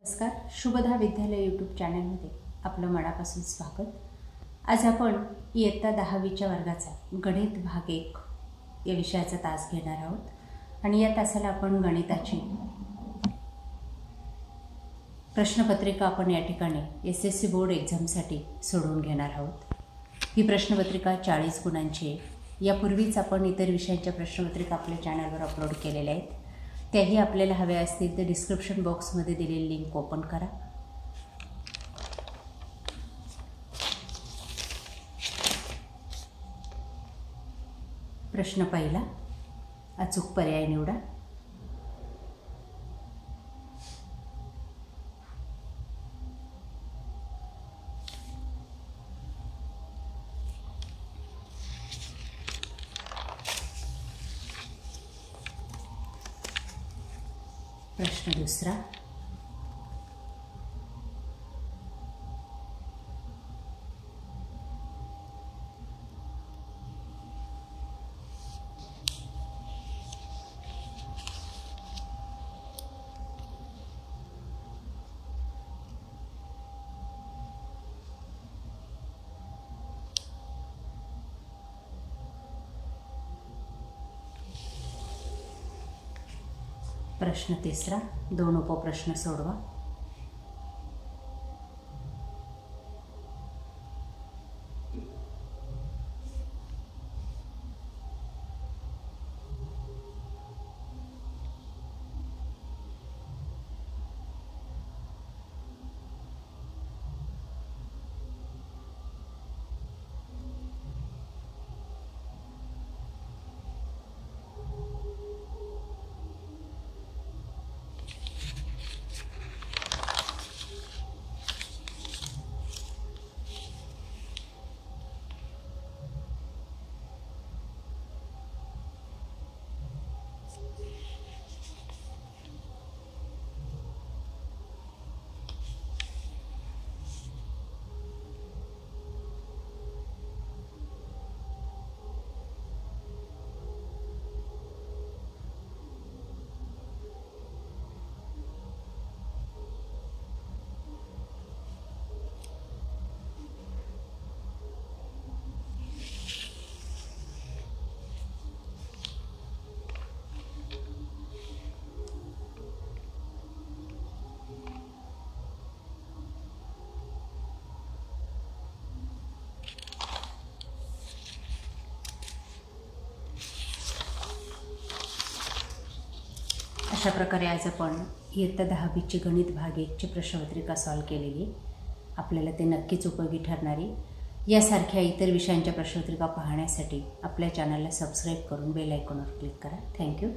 नमस्कार, शुभदा विद्यालय यूट्यूब चॅनलमध्ये आपलं मनापासून स्वागत। आज आपण इयत्ता 10वीच्या वर्गाचा गणित भाग 1 या विषयाचा तास घेणार आहोत आणि या तासाला आपण गणिताची प्रश्नपत्रिका आपण या ठिकाणी SSC बोर्ड एक्झामसाठी सोडवून घेणार आहोत। ही प्रश्नपत्रिका 40 गुणांची आहे। यापूर्वीच आपण इतर विषयांच्या प्रश्नपत्रिका आपल्या चॅनलवर अपलोड केलेल्या आहेत। त्याही आपल्याला हव्या असतील तर डिस्क्रिप्शन बॉक्समध्ये दिलेली लिंक ओपन करा। प्रश्न पहिला, अचूक पर्याय निवडा। प्रश्न दुसरा, प्रश्न तिसरा, 2 उपप्रश्न सोडवा। अशा प्रकारे आज आपण इयत्ता 10वीची गणित भाग 1 ची प्रश्नपत्रिका सॉल्व केलेली। आपल्याला ते नक्कीच उपयोगी ठरणार आहे। यासारख्या इतर विषयांच्या प्रश्नपत्रिका पाहण्यासाठी आपल्या चॅनलला सबस्क्राइब करून बेल आयकॉनवर क्लिक करा। थँक्यू।